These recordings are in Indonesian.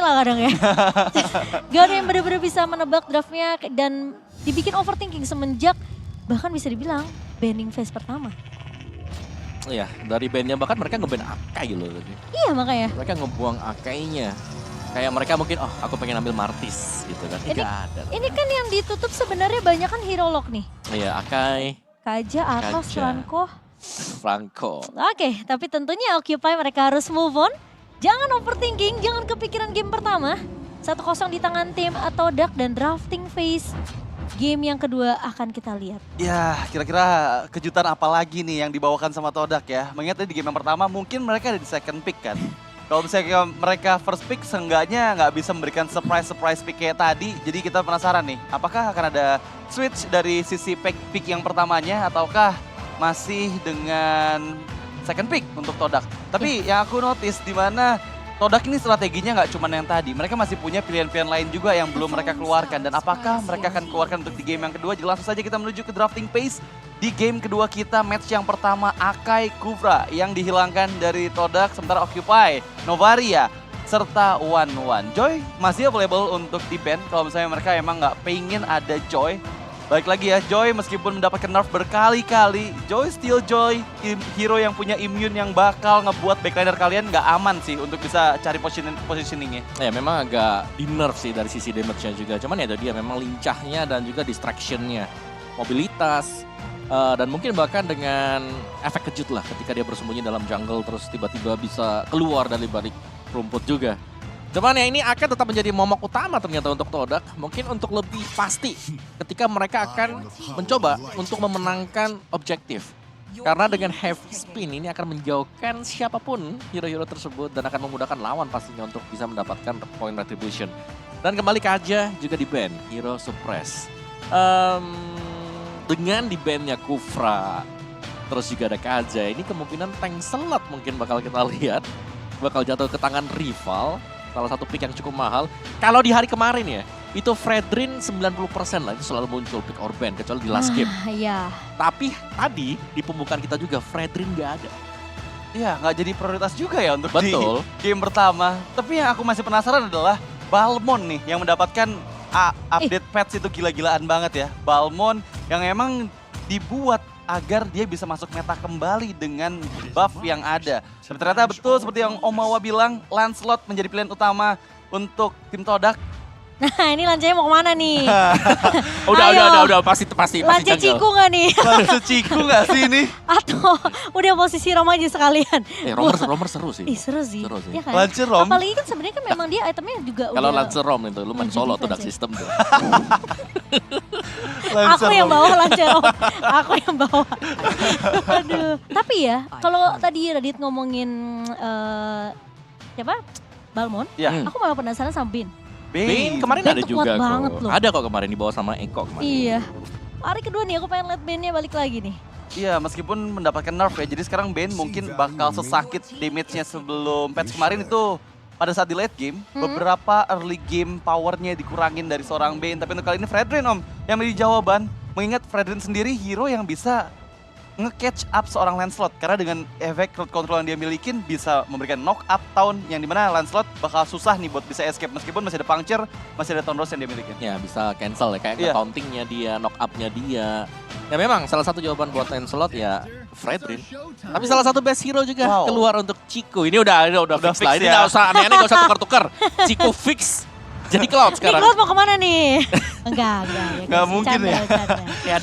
overthinking lah kadang ya. Gak ada yang benar-benar bisa menebak draftnya dan dibikin overthinking semenjak bahkan bisa dibilang banning phase pertama. Iya, dari bandnya bahkan mereka nge-ban Akai loh. Iya makanya. Mereka ngebuang Akainya. Kayak mereka mungkin, oh aku pengen ambil Martis gitu kan. Ini kan yang ditutup sebenarnya banyak kan hero lock nih. Iya, Akai, Kaja, Atos, Kaja. Franco. Franco. Oke, tapi tentunya Occupy mereka harus move on. Jangan overthinking, jangan kepikiran game pertama. 1-0 di tangan tim atau Duck dan drafting phase. Game yang kedua akan kita lihat. Ya, kira-kira kejutan apa lagi nih yang dibawakan sama Todak ya? Mengingat tadi di game yang pertama mungkin mereka ada di second pick kan. Kalau misalnya mereka first pick, seenggaknya nggak bisa memberikan surprise pick kayak tadi. Jadi kita penasaran nih, apakah akan ada switch dari sisi pick yang pertamanya ataukah masih dengan second pick untuk Todak. Tapi yang aku notice di mana Todak ini strateginya nggak cuma yang tadi. Mereka masih punya pilihan-pilihan lain juga yang belum mereka keluarkan. Dan apakah mereka akan keluarkan untuk di game yang kedua? Jadi langsung saja kita menuju ke drafting phase. Di game kedua kita, match yang pertama Akai Kufra yang dihilangkan dari Todak. Sementara Occupy, Novaria, serta One. Joy masih available untuk di-ban kalau misalnya mereka emang nggak pengen ada Joy. Baik lagi ya, Joy meskipun mendapatkan nerf berkali-kali, Joy still Joy, hero yang punya immune yang bakal ngebuat backliner kalian nggak aman sih untuk bisa cari positioningnya. Ya memang agak di nerf sih dari sisi damage-nya juga. Cuman ya itu dia memang lincahnya dan juga distraction-nya. Mobilitas, dan mungkin bahkan dengan efek kejut lah ketika dia bersembunyi dalam jungle terus tiba-tiba bisa keluar dari balik rumput juga. Cuman ya ini akan tetap menjadi momok utama ternyata untuk Todak. Mungkin untuk lebih pasti ketika mereka akan mencoba untuk memenangkan objektif. Karena dengan heavy spin ini akan menjauhkan siapapun hero-hero tersebut dan akan memudahkan lawan pastinya untuk bisa mendapatkan point retribution. Dan kembali Kaja juga di-ban, hero suppress. Dengan di-ban-nya Kufra, terus juga ada Kaja, ini kemungkinan tank slot mungkin bakal kita lihat. Bakal jatuh ke tangan rival. Salah satu pick yang cukup mahal. Kalau di hari kemarin ya, itu Fredrin 90% lah itu selalu muncul pick or ban, kecuali di last game. Iya. Tapi tadi di pembukaan kita juga Fredrin nggak ada. Iya, nggak jadi prioritas juga ya untuk Betul. di game pertama. Tapi yang aku masih penasaran adalah Balmon nih yang mendapatkan update patch itu gila-gilaan banget ya. Balmon yang emang dibuat agar dia bisa masuk meta kembali dengan buff yang ada. Dan ternyata betul seperti yang Om Mawa bilang, Lancelot menjadi pilihan utama untuk tim Todak. Nah ini lancanya mau kemana nih? Udah pasti Lance janggal. Ciku nggak nih? Lancelot Ciku nggak sih ini? Atau udah posisi Rom aja sekalian? Romer seru sih. Ih seru sih. Seru sih. Ya kan? Lance Rom? Apalagi kan sebenarnya kan memang dia itemnya juga Kalau udah... Lancer Rom itu lu main solo tuh dark system tuh. Aku yang bawa Lance Rom. Aku yang bawa. Aduh. Tapi ya, kalau tadi Radit ngomongin siapa? Balmon. Ya. Aku malah penasaran sama Bin. Bane kemarin Bane ada tuh kuat juga banget kok. loh. Ada kok kemarin dibawa sama Eko kemarin. Iya. Hari kedua nih aku pengen lihat Bane-nya balik lagi nih. Iya, meskipun mendapatkan nerf ya. Jadi sekarang Bane mungkin bakal sesakit damage-nya sebelum patch kemarin itu. Pada saat di late game, beberapa early game powernya dikurangin dari seorang Bane. Tapi untuk kali ini Fredrin Om yang menjadi jawaban. Mengingat Fredrin sendiri hero yang bisa nge-catch up seorang Lancelot. Karena dengan efek crowd control yang dia milikin bisa memberikan knock up town yang dimana Lancelot bakal susah nih buat bisa escape. Meskipun masih ada puncture, masih ada town rose yang dia milikin. Ya bisa cancel ya, kayak Iya. tauntingnya dia, knock up-nya dia. Ya memang salah satu jawaban buat Lancelot ya Fredrin. Tapi salah satu best hero juga keluar untuk Ciku. Ini udah fix lah, ini ya. nggak usah aneh-aneh, nggak usah tukar-tukar. Ciku fix. Jadi Cloud sekarang. Nih Cloud mau kemana nih? Enggak. Nggak mungkin ya. Bercanda. Kayak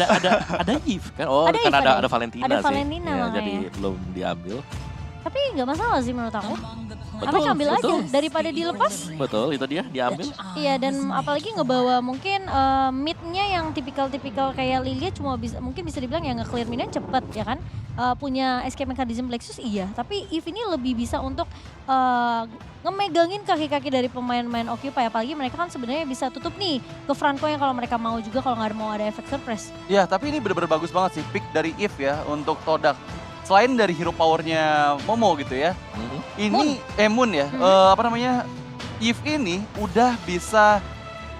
ada Eve kan? Oh, Ada kan Eve, ada Valentina ada sih. Valentina Ya, makanya. jadi belum diambil. Tapi nggak masalah sih menurut aku. Betul, Tapi ambil aja betul. daripada dilepas. Betul, itu dia diambil. Iya dan apalagi ngebawa mungkin mid-nya yang tipikal-tipikal kayak Lilia cuma bisa mungkin bisa dibilang ya nge-clear mid-nya cepet ya kan. Punya escape mechanism Plexus iya, tapi Eve ini lebih bisa untuk ngemegangin kaki-kaki dari pemain-pemain Occupy. Apalagi mereka kan sebenarnya bisa tutup nih ke Franco yang kalau mereka mau juga kalau nggak mau ada efek surprise. Ya, tapi ini bener-bener bagus banget sih pick dari Eve ya untuk Todak. Selain dari hero powernya Momo gitu ya. Ini Moon ya. Apa namanya? Eve ini udah bisa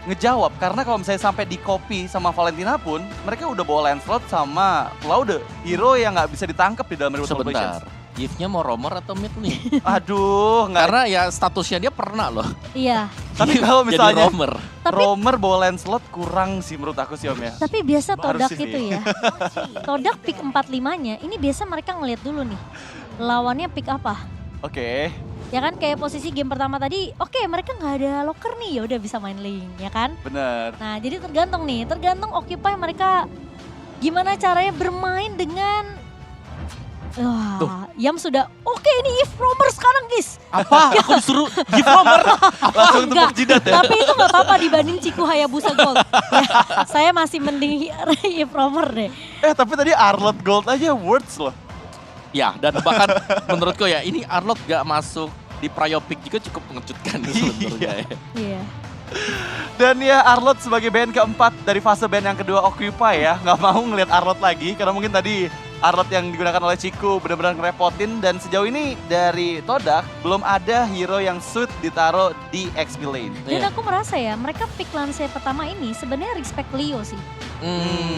ngejawab karena kalau misalnya sampai di copy sama Valentina pun mereka udah bawa Lancelot sama Claude, hero yang nggak bisa ditangkap di dalam Remote Sebentar. Operations. If-nya mau roamer atau mid nih? Aduh, nggak. Karena ya statusnya dia pernah loh. Iya. Tapi If kalau jadi misalnya roamer. Tapi- roamer bawa Lancelot kurang sih menurut aku sih Om ya. Tapi biasa Todak Harusnya itu sih. ya. Todak pick 45-nya, ini biasa mereka ngeliat dulu nih. Lawannya pick apa? Oke. Ya kan kayak posisi game pertama tadi, oke mereka nggak ada locker nih, ya udah bisa main link, ya kan? Bener. Nah, jadi tergantung Occupy mereka gimana caranya bermain dengan Tuh. wah, Yam sudah oke ini if roamer sekarang guys. Apa? Aku disuruh give roamer? Langsung tepuk Enggak, jidat ya. tapi itu nggak apa-apa dibanding Ciku Hayabusa Gold. Ya, saya masih mending if roamer deh. Tapi tadi Arlott Gold aja words loh. Ya, dan bahkan menurutku ya ini Arlott gak masuk di prio pick juga cukup mengejutkan sebenarnya ya. Iya. Dan ya Arlott sebagai band keempat dari fase band yang kedua Occupy ya. Nggak mau ngelihat Arlott lagi karena mungkin tadi Arlott yang digunakan oleh Ciku benar-benar ngerepotin. Dan sejauh ini dari Todak belum ada hero yang suit ditaruh di XP lane. Dan Iya. aku merasa ya mereka pick lance pertama ini sebenarnya respect Leo sih.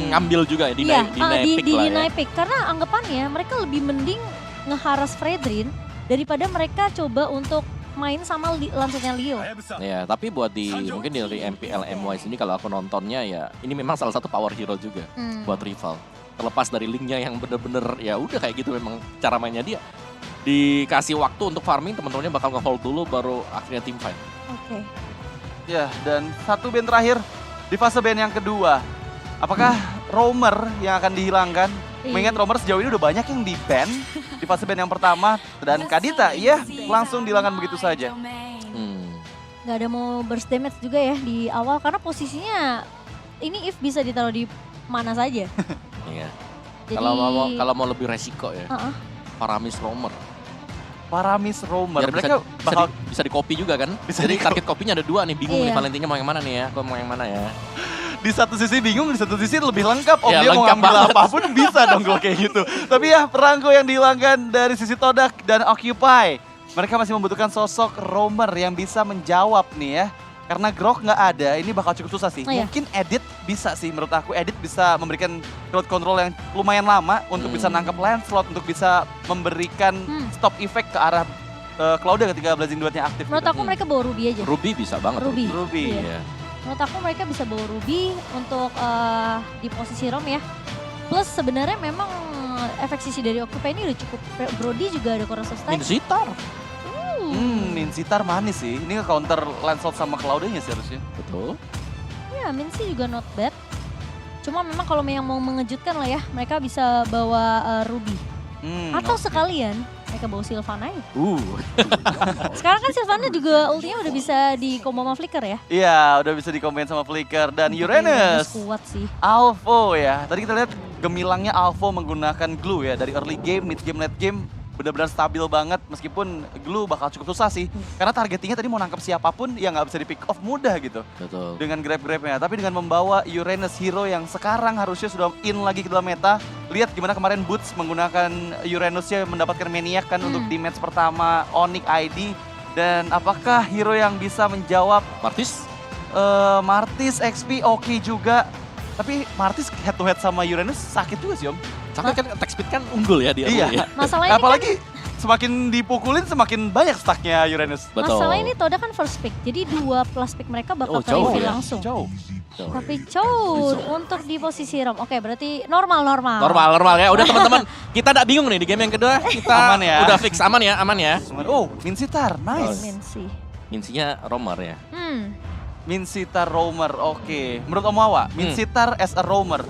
Ngambil juga ya, Iya, deny pick lah ya. deny pick. Karena anggapannya mereka lebih mending ngeharas Fredrin daripada mereka coba untuk main sama lansenya Leo. Ya, tapi buat mungkin dari MPL MY sini kalau aku nontonnya ya ini memang salah satu power hero juga Hmm. buat rival. Terlepas dari linknya yang bener-bener ya udah kayak gitu memang cara mainnya dia. Dikasih waktu untuk farming teman-temannya bakal nge-hold dulu baru akhirnya team fight. Oke. Ya, dan satu band terakhir di fase band yang kedua. Apakah Roamer yang akan dihilangkan? Iya. Mengingat Roamer sejauh ini udah banyak yang di-ban di fase band yang pertama. Dan Kadita, iya langsung dihilangkan begitu saja. Nggak ada mau burst damage juga ya di awal karena posisinya ini if bisa ditaruh di mana saja. Iya. Jadi Kalau mau lebih resiko ya. Uh-uh. Paramis Roamer. Paramis Roamer, Biar mereka bakal bisa di copy juga kan. Bisa Jadi di- target kopinya ada dua nih, bingung nih Iya. Valentine mau yang mana nih ya. Aku mau yang mana ya. di satu sisi bingung, di satu sisi lebih lengkap. Om Ya, dia mau lengkap ngambil banget. apapun bisa dong kalau kayak gitu. Tapi ya perangko yang dihilangkan dari sisi Todak dan Occupy. Mereka masih membutuhkan sosok Roamer yang bisa menjawab nih ya. Karena Grok nggak ada, ini bakal cukup susah sih. Oh, iya. Mungkin Edit bisa sih menurut aku. Edit bisa memberikan crowd control yang lumayan lama untuk bisa nangkep Lancelot, untuk bisa memberikan stop effect ke arah Cloud ketika Blazing Duet-nya aktif. Menurut gitu. aku mereka bawa Ruby aja. Ruby bisa banget. Ruby. Ruby. Iya. Iya. Menurut aku mereka bisa bawa Ruby untuk di posisi Rom ya. Plus sebenarnya memang efek sisi dari Occupy ini udah cukup. Brody juga ada Corrosive Strike. Minsitar. Minsitar manis sih. Ini nge-counter Lancelot sama Cloud-nya sih harusnya. Betul. Ya, Mincy juga not bad. Cuma memang kalau yang mau mengejutkan lah ya, mereka bisa bawa Ruby. Atau sekalian mereka bawa Sylvana aja. Sekarang kan Sylvana juga ultinya udah bisa di combo sama Flicker ya. Iya, udah bisa dikombin sama Flicker dan Uranus. Kuat sih. Alpho ya. Tadi kita lihat gemilangnya Alpho menggunakan glue ya dari early game, mid game, late game benar-benar stabil banget meskipun glue bakal cukup susah sih. Karena targetingnya tadi mau nangkep siapapun yang nggak bisa di pick off mudah gitu Betul. dengan grab-grabnya. Tapi dengan membawa Uranus hero yang sekarang harusnya sudah in lagi ke dalam meta. Lihat gimana kemarin Boots menggunakan Uranusnya mendapatkan Maniac kan untuk di match pertama Onyx ID. Dan apakah hero yang bisa menjawab Martis? Martis XP oke juga. Tapi Martis head to head sama Uranus sakit juga sih Om. Tapi kan attack speed kan unggul ya dia. Iya. ya. Masalahnya Apalagi semakin dipukulin semakin banyak stacknya Uranus. Betul. Masalah ini Toda kan first pick, jadi 2 plus pick mereka bakal ke jauh reveal ya. langsung. Jauh. Tapi Chow untuk di posisi Rom, oke berarti normal. Normal ya. Udah teman-teman, kita tidak bingung nih di game yang kedua. Kita Aman ya. udah fix aman ya. Oh, Minsitar, nice. Mincy. Insinya Roamer ya. Minsitar Roamer, oke. Menurut Om Wawa, Minsitar as a Roamer,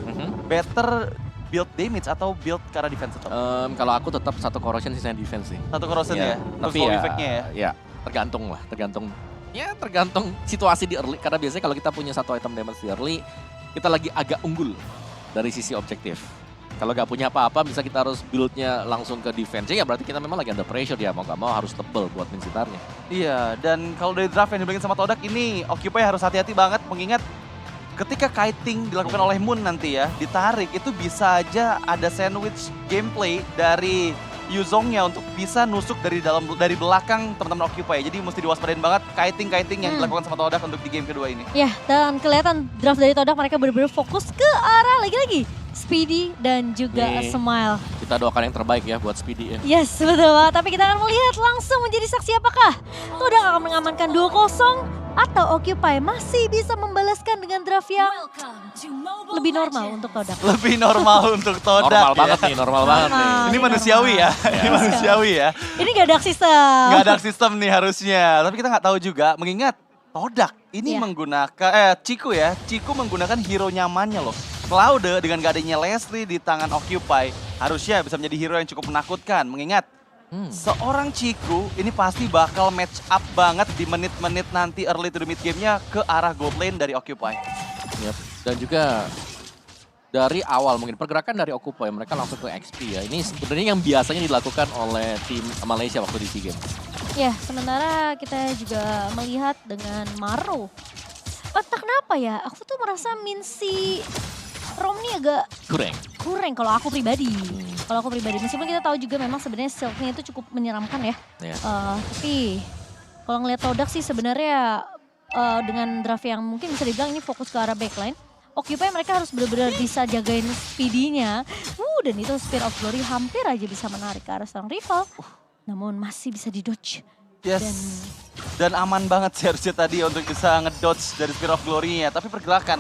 better build damage atau build ke arah defense tetap? Kalau aku tetap satu corrosion sisanya defense sih. Satu corrosion ya, Tapi slow ya, effect-nya ya. ya tergantung lah, tergantung situasi di early. Karena biasanya kalau kita punya satu item damage di early, kita lagi agak unggul dari sisi objektif. Kalau nggak punya apa-apa, bisa kita harus build-nya langsung ke defense. Ya berarti kita memang lagi under pressure ya, mau nggak mau harus tebel buat Minsitarnya. Iya, dan kalau dari draft yang dibikin sama Todak ini, Occupy harus hati-hati banget mengingat ketika kiting dilakukan oleh Moon nanti ya, ditarik itu bisa aja ada sandwich gameplay dari Yuzongnya untuk bisa nusuk dari belakang teman-teman Occupy. Jadi mesti diwaspadain banget kiting-kiting yang dilakukan sama Todak untuk di game kedua ini. Ya, dan kelihatan draft dari Todak mereka benar-benar fokus ke arah lagi-lagi Speedy dan juga Nih. Smile. Kita doakan yang terbaik ya buat Speedy ya. Yes, betul banget. Tapi kita akan melihat langsung menjadi saksi apakah Todak akan mengamankan 2-0 atau Occupy masih bisa membalaskan dengan draft yang lebih normal untuk Todak. Lebih normal untuk Todak Normal ya. banget nih, normal banget nih. Ini Ini manusiawi ya, normal. ini manusiawi ya. Ini gak ada sistem. Nggak ada sistem nih harusnya. Tapi kita nggak tahu juga, mengingat Todak ini Iya. menggunakan, Ciku ya, Ciku menggunakan hero nyamannya loh. Cloud dengan gak adanya Leslie di tangan Occupy, harusnya bisa menjadi hero yang cukup menakutkan. Mengingat seorang Ciku ini pasti bakal match up banget di menit-menit nanti early to the mid game-nya ke arah gold lane dari Occupy. Yep. Dan juga dari awal mungkin pergerakan dari Occupy mereka langsung ke XP ya. Ini sebenarnya yang biasanya dilakukan oleh tim Malaysia waktu di SEA Games. Ya, sementara kita juga melihat dengan Maro. Entah kenapa ya, aku tuh merasa Minsi Romni agak kurang kalau aku pribadi. Kalau aku pribadi, meskipun kita tahu juga memang sebenarnya Silk-nya itu cukup menyeramkan ya. Ya. Tapi kalau ngelihat Todak sih sebenarnya dengan draft yang mungkin bisa dibilang ini fokus ke arah backline. Occupy mereka harus benar-benar bisa jagain speedy-nya. Dan itu Spear of Glory hampir aja bisa menarik ke arah seorang rival. Namun masih bisa di-dodge. Yes. Dan aman banget sih harusnya tadi untuk bisa ngedodge dari Spear of Glory-nya. Tapi pergerakan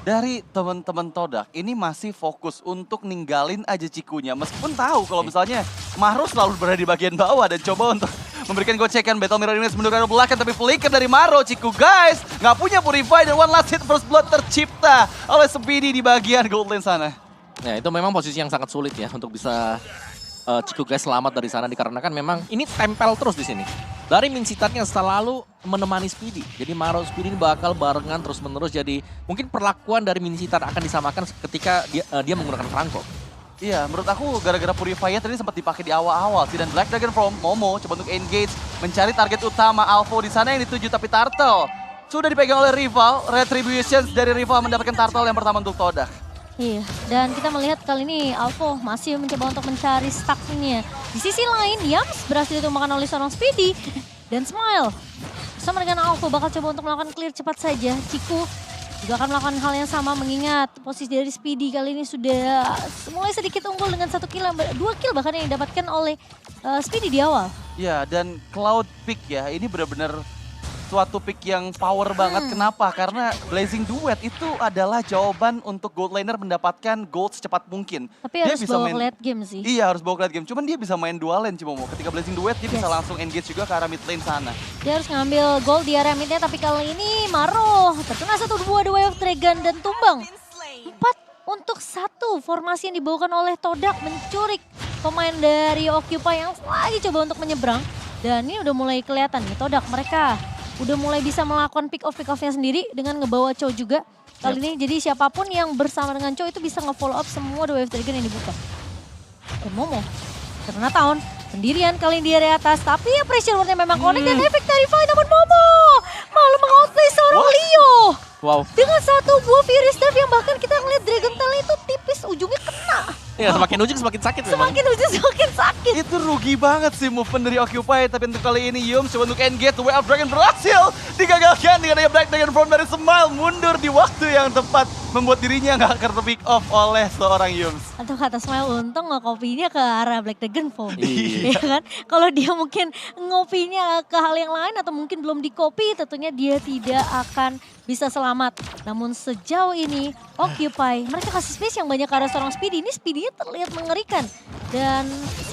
dari teman-teman Todak ini masih fokus untuk ninggalin aja Cikunya. Meskipun tahu kalau misalnya Mahro selalu berada di bagian bawah dan coba untuk memberikan gocekan Battle Mirror Image menurunkan ke belakang. Tapi flicker dari Mahro, Ciku guys nggak punya Purify dan one last hit first blood tercipta oleh Speedy di bagian gold lane sana. Nah itu memang posisi yang sangat sulit ya untuk bisa Ciku guys selamat dari sana dikarenakan memang ini tempel terus di sini. Dari Minsitan yang selalu menemani Speedy. Jadi Maro Speedy ini bakal barengan terus-menerus. Jadi mungkin perlakuan dari Minsitan akan disamakan ketika dia menggunakan Franco. Iya, menurut aku gara-gara Purify tadi sempat dipakai di awal-awal sih. Dan Black Dragon from Momo coba untuk engage, mencari target utama Alpha di sana yang dituju. Tapi Turtle sudah dipegang oleh rival. Retributions dari rival mendapatkan Turtle yang pertama untuk Todak. Iya, dan kita melihat kali ini Alpha masih mencoba untuk mencari stuck-nya. Di sisi lain, Yams berhasil ditemukan oleh seorang Speedy dan Smile. Bersama dengan Alpha bakal coba untuk melakukan clear cepat saja. Ciku juga akan melakukan hal yang sama mengingat posisi dari Speedy kali ini sudah mulai sedikit unggul dengan 1 kill, 2 kill bahkan yang didapatkan oleh Speedy di awal. Ya, dan Cloud Pick ya, ini benar-benar suatu pick yang power banget. Kenapa? Karena Blazing Duet itu adalah jawaban untuk gold laner mendapatkan gold secepat mungkin. Tapi harus bawa ke late game sih. Iya, harus bawa ke late game. Cuman dia bisa main dual lane Cimomo. Ketika Blazing Duet dia bisa langsung engage juga ke arah mid lane sana. Dia harus ngambil gold di area midnya, tapi kali ini Maro terkena 1-2 The Way of Dragon dan tumbang. 4-1 formasi yang dibawakan oleh Todak mencurik pemain dari Occupy yang lagi coba untuk menyeberang. Dan ini udah mulai kelihatan nih Todak mereka udah mulai bisa melakukan pick off-nya sendiri dengan ngebawa Chow juga kali ini. Jadi siapapun yang bersama dengan Chow itu bisa nge-follow up semua The Wave Dragon yang dibuka. Momo karena tahun sendirian kali ini di area atas. Tapi ya pressure wordnya memang connect dan efek dari fight. Namun Momo malah meng-outplay seorang Leo. Wow. Dengan 1 buah Fury Staff yang bahkan kita ngeliat Dragon Tail itu tipis ujungnya kena. Ya semakin ujung semakin sakit memang. Semakin ujung semakin sakit. Itu rugi banget sih movement dari Occupy. Tapi untuk kali ini Yums coba untuk engage. The Way of Dragon berhasil digagalkan dengan adanya Black Dragon from dari Smile. Mundur di waktu yang tepat. Membuat dirinya nggak akan pick off oleh seorang Yums. Atau kata Smile untung ngopinya ke arah Black Dragon Form. Iya. Ya kan? Kalau dia mungkin ngopinya ke hal yang lain atau mungkin belum dikopi, tentunya dia tidak akan bisa selamat. Namun sejauh ini Occupy mereka kasih space yang banyak ke arah seorang Speedy. Ini Speedy-nya terlihat mengerikan. Dan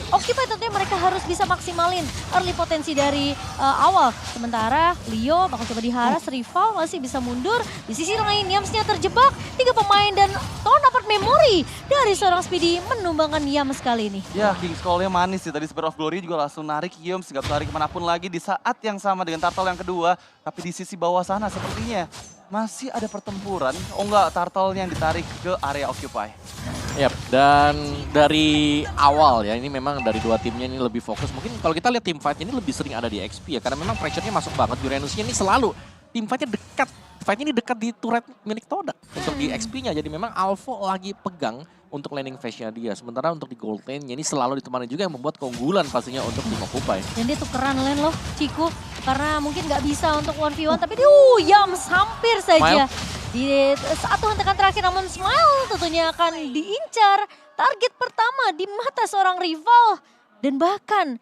Occupy tentunya mereka harus bisa maksimalin early potensi dari awal. Sementara Leo bakal coba diharas, rival masih bisa mundur. Di sisi lain Yams-nya terjebak. 3 pemain dan Ton dapat memori dari seorang Speedy menumbangkan Yams kali ini. Ya, King's Call-nya manis sih. Tadi Spear of Glory juga langsung narik Yums. Nggak bisa lari kemanapun lagi di saat yang sama dengan Turtle yang kedua. Tapi di sisi bawah sana sepertinya masih ada pertempuran. Oh enggak, Turtle yang ditarik ke area Occupy. Yap, dan dari awal ya, ini memang dari dua timnya ini lebih fokus. Mungkin kalau kita lihat tim fight ini lebih sering ada di XP ya, karena memang pressure-nya masuk banget. Uranusnya ini selalu tim fight-nya dekat fight ini dekat di turret milik Todak untuk di XP-nya. Jadi memang Alpha lagi pegang untuk landing phase-nya dia. Sementara untuk di gold lane-nya ini selalu ditemani juga yang membuat keunggulan pastinya untuk tim Occupy. Dan dia tukeran lane loh, Ciku. Karena mungkin nggak bisa untuk 1v1, tapi dia Yams hampir saja. Di satu hentakan terakhir, namun Smile tentunya akan diincar. Target pertama di mata seorang rival. Dan bahkan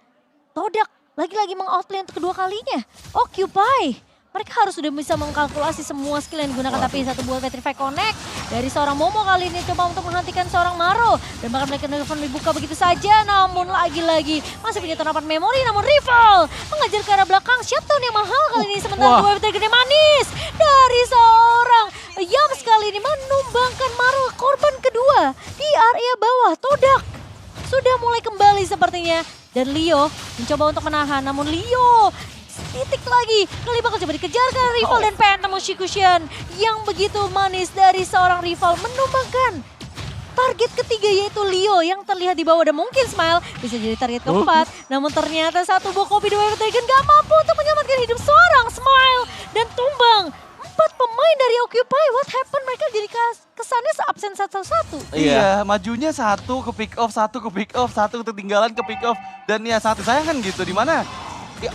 Todak lagi-lagi meng-outlane untuk kedua kalinya. Occupy. Mereka harus sudah bisa mengkalkulasi semua skill yang digunakan. Tapi satu buah Petrify Connect dari seorang Momo kali ini coba untuk menghentikan seorang Maro. Dan bahkan mereka nelfon dibuka begitu saja. Namun lagi-lagi masih punya terapan memori. Namun rival mengajar ke arah belakang. Shutdown yang mahal kali ini. Sementara dua Petrify manis dari seorang Yams kali ini menumbangkan Maro. Korban kedua di area bawah. Todak sudah mulai kembali sepertinya. Dan Leo mencoba untuk menahan. Namun Leo titik lagi, kali bakal coba dikejar ke rival dan Phantom Shikushan yang begitu manis dari seorang rival menumbangkan target ketiga yaitu Leo yang terlihat di bawah dan mungkin Smile bisa jadi target keempat. Namun ternyata satu buah kopi dua Dragon gak mampu untuk menyelamatkan hidup seorang Smile dan tumbang. 4 pemain dari Occupy, what happened? Mereka jadi kesannya seabsen satu-satu. Iya, majunya satu ke pick off, satu ke pick off, satu ketinggalan ke pick off. Dan ya sangat disayangkan gitu, dimana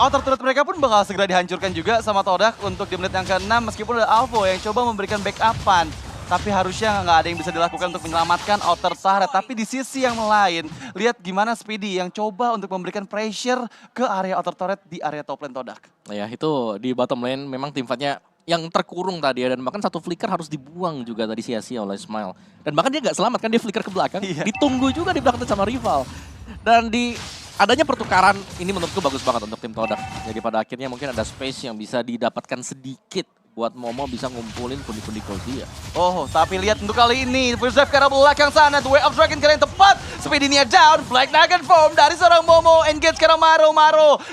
outer turret mereka pun bakal segera dihancurkan juga sama Todak untuk di menit yang ke-6 meskipun ada Alpha yang coba memberikan backup-an. Tapi harusnya nggak ada yang bisa dilakukan untuk menyelamatkan outer turret. Tapi di sisi yang lain, lihat gimana Speedy yang coba untuk memberikan pressure ke area outer turret di area top lane Todak. Ya itu di bottom lane memang tim fightnya yang terkurung tadi ya. Dan bahkan satu flicker harus dibuang juga tadi sia-sia oleh Smile. Dan bahkan dia nggak selamat kan, dia flicker ke belakang. Ditunggu juga di belakang sama rival. Dan di adanya pertukaran ini menurutku bagus banget untuk tim Todak. Jadi pada akhirnya mungkin ada space yang bisa didapatkan sedikit buat Momo bisa ngumpulin pundi-pundi gold dia. Oh, tapi lihat untuk kali ini, first drive ke arah belakang sana, The Way of Dragon kali yang tepat. Speedy-nya down, Black Nugget form dari seorang Momo, engage ke arah Maro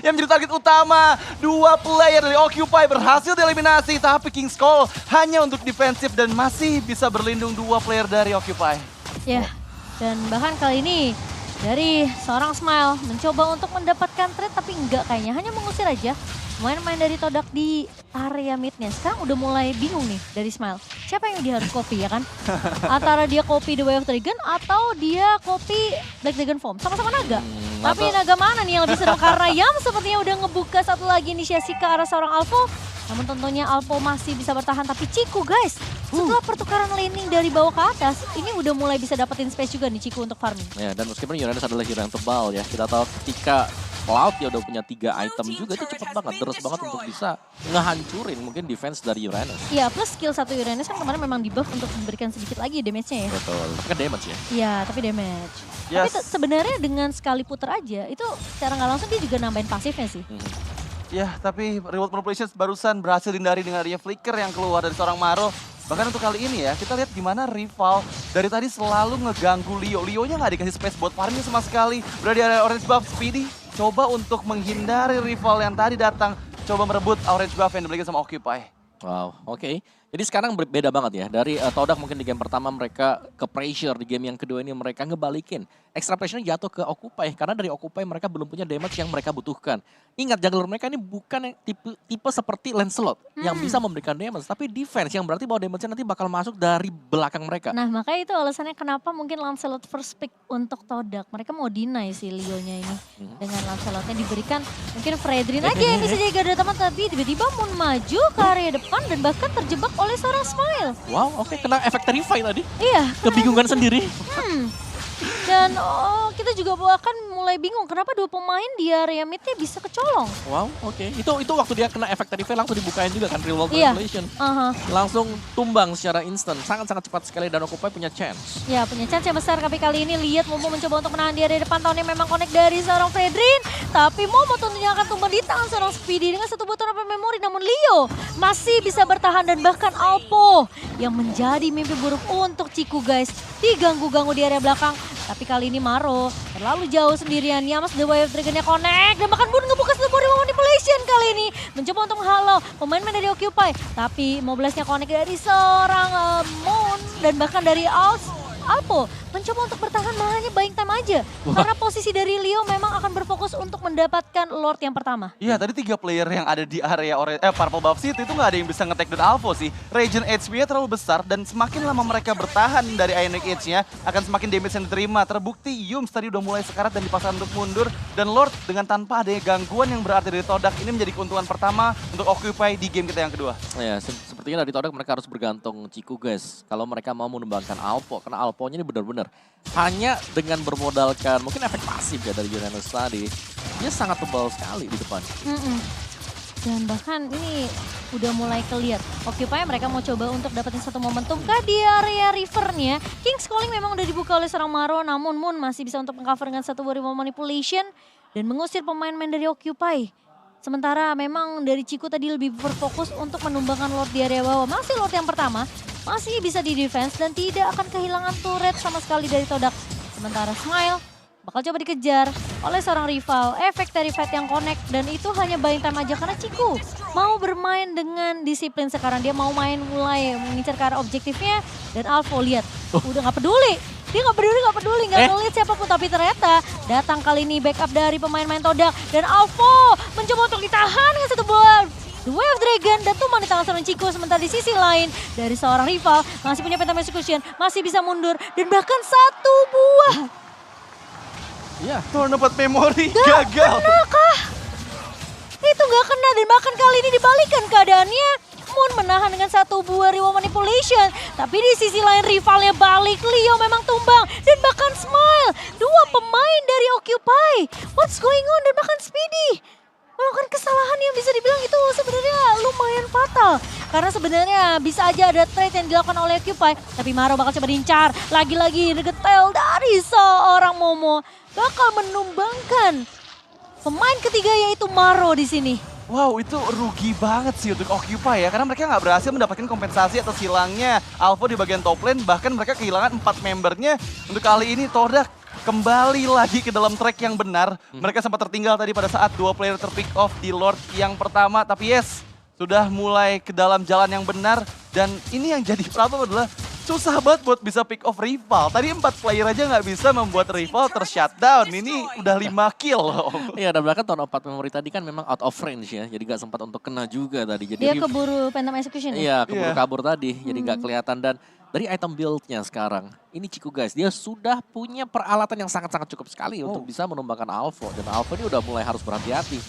yang menjadi target utama. Dua player dari Occupy berhasil dieliminasi, tapi King's Call hanya untuk defensif dan masih bisa berlindung dua player dari Occupy. Ya, dan bahkan kali ini dari seorang Smile mencoba untuk mendapatkan trade tapi enggak kayaknya, hanya mengusir aja main-main dari Todak di area midnya. Sekarang udah mulai bingung nih dari Smile. Siapa yang dia harus copy ya kan? Antara dia copy The Way of Dragon atau dia copy Black Dragon Form. Sama-sama naga. Tapi naga mana nih yang lebih seru? Karena Yam sepertinya udah ngebuka satu lagi inisiasi ke arah seorang Alpha. Namun tentunya Alpha masih bisa bertahan. Tapi Ciku guys, setelah pertukaran laning dari bawah ke atas, ini udah mulai bisa dapetin space juga nih Ciku untuk farming. Ya, dan meskipun Uranus adalah hero yang tebal ya, kita tahu ketika Cloud ya udah punya 3 item juga, itu cepet banget, terus banget untuk bisa ngehancurin mungkin defense dari Uranus. Iya, plus skill satu Uranus kan kemarin memang di buff untuk memberikan sedikit lagi damage-nya ya. Betul, tapi kan damage ya. Iya, tapi damage. Yes. Tapi sebenarnya dengan sekali puter aja, itu secara nggak langsung dia juga nambahin pasifnya sih. Ya, tapi reward manipulations barusan berhasil dihindari dengan adanya flicker yang keluar dari seorang Maro. Bahkan untuk kali ini ya, kita lihat gimana rival dari tadi selalu ngeganggu Leo. Leo-nya nggak dikasih space buat farming sama sekali. Berada di area orange buff, Speedy coba untuk menghindari rival yang tadi datang. Coba merebut orange buff yang dimiliki sama Occupy. Wow, oke. Jadi sekarang beda banget ya. Dari Todak mungkin di game pertama mereka ke pressure, di game yang kedua ini mereka ngebalikin. Extra pressure-nya jatuh ke Occupy, karena dari Occupy mereka belum punya damage yang mereka butuhkan. Ingat, jungler mereka ini bukan yang tipe seperti Lancelot yang bisa memberikan damage, tapi defense yang berarti bahwa damage-nya nanti bakal masuk dari belakang mereka. Nah, makanya itu alasannya kenapa mungkin Lancelot first pick untuk Todak. Mereka mau deny si Leo-nya ini. Dengan Lancelotnya diberikan mungkin Fredrin aja yang bisa jadi garda teman, tapi tiba-tiba Moon maju ke area depan dan bahkan terjebak oleh seorang Smile. Wow, oke, kena efek Terrify tadi. Iya. Kebingungan sendiri. Dan kita juga akan mulai bingung kenapa dua pemain di area midnya bisa kecolong. Wow, oke. Itu waktu dia kena efek Terrify langsung dibukain juga kan, real world Iya. manipulation. Langsung tumbang secara instan, sangat-sangat cepat sekali dan Occupy punya chance. Ya, punya chance yang besar, tapi kali ini lihat Momo mencoba untuk menahan di area depan. Tahunnya memang connect dari seorang Fredrin, tapi Momo tentunya akan tumbang di tangan seorang Speedy dengan satu button apa memori. Namun Leo masih bisa bertahan dan bahkan Alpo yang menjadi mimpi buruk untuk Ciku guys, diganggu-ganggu di area belakang. Tapi kali ini Maro terlalu jauh sendirian. Yams The Way of Dragon-nya connect dan bahkan Bun ngebuka Slippery Manipulation kali ini. Mencoba untuk menghalau pemain-pemain dari Occupy. Tapi Moblastnya connect dari seorang Moon dan bahkan dari Alpo mencoba untuk bertahan malah hanya buying time aja. Karena posisi dari Leo memang akan berfokus untuk mendapatkan Lord yang pertama. Iya, tadi 3 player yang ada di area Purple Buff City itu nggak ada yang bisa nge-take down Alpha sih. Regen HP-nya terlalu besar dan semakin lama mereka bertahan dari Ionic Edge-nya akan semakin damage yang diterima. Terbukti Yums tadi udah mulai sekarat dan dipaksa untuk mundur. Dan Lord dengan tanpa adanya gangguan yang berarti dari Todak ini menjadi keuntungan pertama untuk Occupy di game kita yang kedua. Ya, sepertinya dari Todak mereka harus bergantung Ciku guys. Kalau mereka mau mengembangkan Alpha, karena Alpha-nya ini benar-benar hanya dengan bermodalkan mungkin efek pasif ya dari Uranus tadi. Dia sangat tebal sekali di depan. Dan bahkan ini udah mulai kelihatan. Occupy mereka mau coba untuk dapetin satu momentum kah di area rivernya. King's Calling memang udah dibuka oleh seorang Maro, namun Moon masih bisa untuk mengcover dengan satu Warrior Manipulation dan mengusir pemain-pemain dari Occupy. Sementara memang dari Ciku tadi lebih berfokus untuk menumbangkan Lord di area bawah. Masih Lord yang pertama, masih bisa di defense dan tidak akan kehilangan turret sama sekali dari Todak. Sementara Smile bakal coba dikejar oleh seorang rival. Efek dari fight yang connect dan itu hanya buying time aja karena Ciku mau bermain dengan disiplin sekarang. Dia mau mulai mengincar ke arah objektifnya dan Alpha lihat udah gak peduli. Dia gak peduli, gak ngeliat siapapun. Tapi ternyata datang kali ini backup dari pemain-pemain Todak. Dan Alpha mencoba untuk ditahan dengan satu buah The Way of Dragon dan tuman di tangan seorang Ciku. Sementara di sisi lain dari seorang rival masih punya Phantom Execution, masih bisa mundur dan bahkan satu buah. Iya. Tournament memori gagal. Kenakah? Itu gak kena dan bahkan kali ini dibalikan keadaannya. Moon menahan dengan satu buah Rival Manipulation. Tapi di sisi lain rivalnya balik. Leo memang tumbang. Dan bahkan Smile. Dua pemain dari Occupy. What's going on? Dan bahkan Speedy melakukan kesalahan yang bisa dibilang itu sebenarnya lumayan fatal. Karena sebenarnya bisa aja ada trade yang dilakukan oleh Occupy. Tapi Maro bakal coba diincar. Lagi-lagi detail dari seorang Momo. Bakal menumbangkan pemain ketiga yaitu Maro di sini. Wow, itu rugi banget sih untuk Occupy ya. Karena mereka nggak berhasil mendapatkan kompensasi atas hilangnya Alpha di bagian top lane. Bahkan mereka kehilangan 4 membernya. Untuk kali ini Todak kembali lagi ke dalam track yang benar. Mereka sempat tertinggal tadi pada saat 2 player terpick off di Lord yang pertama. Tapi yes, sudah mulai ke dalam jalan yang benar. Dan ini yang jadi problem adalah susah banget buat bisa pick off rival. Tadi 4 player aja nggak bisa membuat rival tershutdown. Ini udah 5 kill loh. Iya, dan bahkan tahun 4 memori tadi kan memang out of range ya. Jadi gak sempat untuk kena juga tadi. Jadi Dia keburu Phantom Execution ya? Iya, keburu kabur tadi. Jadi gak kelihatan. Dan dari item build-nya sekarang, ini Ciku guys, dia sudah punya peralatan yang sangat-sangat cukup sekali untuk bisa menumbangkan Alpha. Dan Alpha ini udah mulai harus berhati-hati.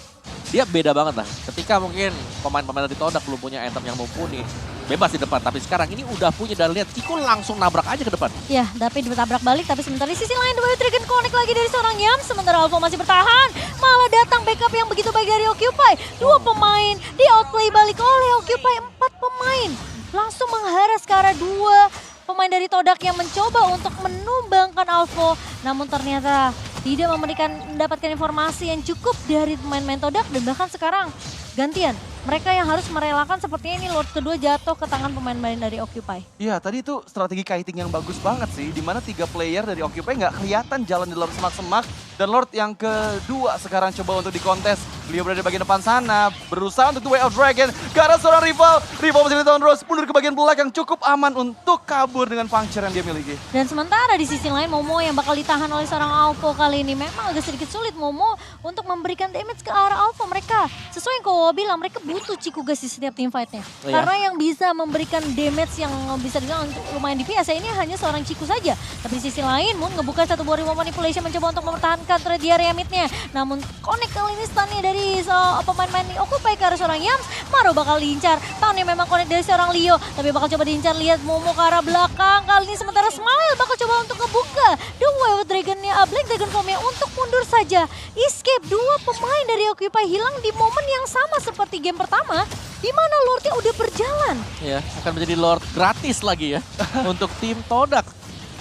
Dia beda banget lah. Ketika mungkin pemain-pemain dari Todak belum punya item yang mumpuni, bebas di depan. Tapi sekarang ini udah punya dan lihat Ciku langsung nabrak aja ke depan. Ya, tapi ditabrak balik. Tapi sementara di sisi lain, The Way of Dragon connect lagi dari seorang Yams. Sementara Alpha masih bertahan. Malah datang backup yang begitu baik dari Occupy. 2 pemain di outplay balik oleh Occupy. 4 pemain langsung mengharas ke arah 2 pemain dari Todak yang mencoba untuk menumbangkan Alpha. Namun ternyata tidak mendapatkan informasi yang cukup dari pemain-pemain Todak. Dan bahkan sekarang gantian. Mereka yang harus merelakan sepertinya ini Lord kedua jatuh ke tangan pemain-pemain dari Occupy. Iya, tadi itu strategi kiting yang bagus banget sih. Dimana 3 player dari Occupy nggak kelihatan jalan di dalam semak-semak. Dan Lord yang kedua sekarang coba untuk dikontes. Beliau berada di bagian depan sana, berusaha untuk The Way of Dragon. Karena seorang rival masih di tahun Rose, mundur ke bagian belakang cukup aman untuk kabur dengan puncture yang dia miliki. Dan sementara di sisi lain Momo yang bakal ditahan oleh seorang Alpha kali ini. Memang agak sedikit sulit Momo untuk memberikan damage ke arah Alpha mereka. Sesuai yang kau bilang, mereka butuh Ciku guys di setiap team fight-nya. Iya. Karena yang bisa memberikan damage yang bisa dibilang lumayan DPS ini hanya seorang Ciku saja. Tapi di sisi lain Moon ngebuka satu buah Rival Manipulation mencoba untuk mempertahankan trade di area mid-nya. Namun connect kali ini stun-nya dari pemain-pemain Occupy ke arah seorang Yams. Maro bakal diincar. Tahunnya memang connect dari seorang Leo. Tapi bakal coba diincar, lihat Momo ke arah belakang. Kali ini sementara Smile bakal coba untuk ngebuka The Way of Dragon-nya, Black Dragon Form-nya untuk mundur saja. Escape, 2 pemain dari Occupy hilang di momen yang sama seperti game pertama. Di mana Lordnya udah berjalan. Ya, akan menjadi Lord gratis lagi ya untuk tim Todak.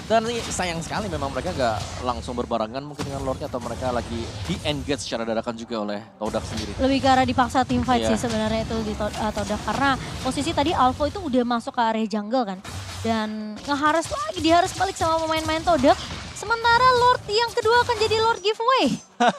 Dan sayang sekali memang mereka gak langsung berbarengan mungkin dengan Lordnya atau mereka lagi di-engage secara dadakan juga oleh Todak sendiri. Lebih ke arah dipaksa team fight Iya. sih sebenarnya itu di Todak. Karena posisi tadi Alpha itu udah masuk ke area jungle kan. Dan ngeharas lagi, diharas balik sama pemain-pemain Todak. Sementara Lord yang kedua akan jadi Lord giveaway.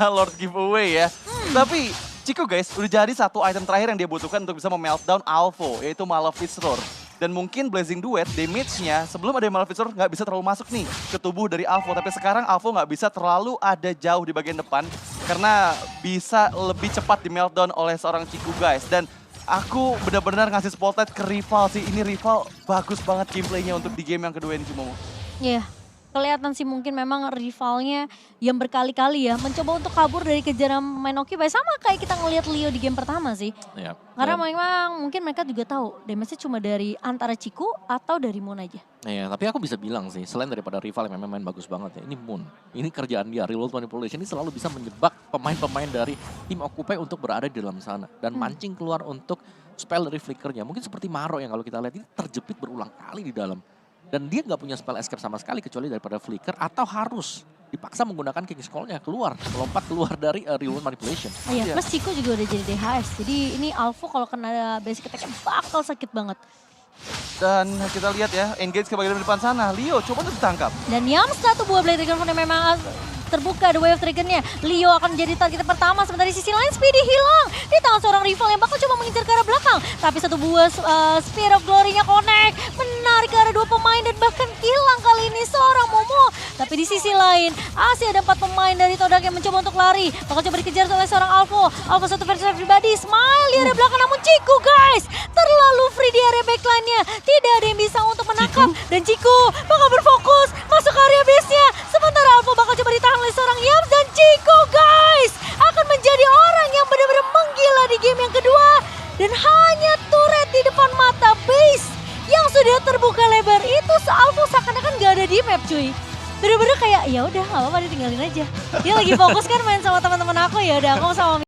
Lord giveaway ya. Tapi Ciku guys, udah jadi satu item terakhir yang dia butuhkan untuk bisa memeltdown Alpha, yaitu Malefice Roar. Dan mungkin Blazing Duet damage-nya sebelum ada Maleficent nggak bisa terlalu masuk nih ke tubuh dari Alvo. Tapi sekarang Alvo nggak bisa terlalu ada jauh di bagian depan karena bisa lebih cepat di meltdown oleh seorang Ciku guys. Dan aku benar-benar ngasih spotlight ke rival sih. Ini rival bagus banget gameplaynya untuk di game yang kedua ini Cimomo. Iya, kelihatan sih mungkin memang rivalnya yang berkali-kali ya mencoba untuk kabur dari kejaran main Occupy. Sama kayak kita ngelihat Leo di game pertama sih. Ya, Karena dan- memang mungkin mereka juga tahu damage-nya cuma dari antara Ciku atau dari Moon aja. Iya, tapi aku bisa bilang sih, selain daripada rival yang memang main bagus banget ya, ini Moon. Ini kerjaan dia, real world manipulation ini selalu bisa menjebak pemain-pemain dari tim Occupy untuk berada di dalam sana. Dan mancing keluar untuk spell dari flickernya. Mungkin seperti Maro yang kalau kita lihat ini terjepit berulang kali di dalam. Dan dia nggak punya spell escape sama sekali kecuali daripada flicker atau harus dipaksa menggunakan King's Call-nya keluar, melompat keluar dari real world manipulation. Iya, Iya. plus Ciku juga udah jadi DHS. Jadi ini Alvo kalau kena basic attack bakal sakit banget. Dan kita lihat ya, engage ke bagian depan sana. Leo coba untuk ditangkap. Dan yang satu buah Blade Dragon yang memang terbuka the wave trigger-nya. Leo akan menjadi target pertama, sementara di sisi lain Speedy hilang di tangan seorang rival yang bakal coba mengincar ke arah belakang. Tapi satu buah Spear of Glory-nya connect, menarik ke arah dua pemain dan bahkan hilang kali ini seorang Momo. Tapi di sisi lain, masih ada 4 pemain dari Todak yang mencoba untuk lari. Bakal coba dikejar oleh seorang Alvo. Alvo satu versi pribadi, Smile di area belakang namun Ciku guys, terlalu free di area backline-nya. Tidak ada yang bisa untuk menangkap. Dan Ciku bakal berfokus masuk ke area base-nya. Sementara Alvo bakal coba ditahan oleh seorang Yams dan Ciku guys akan menjadi orang yang benar-benar menggila di game yang kedua. Dan hanya turret di depan mata base yang sudah terbuka lebar itu Alvo seakan-akan gak ada di map cuy. Bener-bener kayak ya udah nggak apa-apa dia tinggalin aja. Dia lagi fokus kan main sama teman-teman aku ya udah aku sama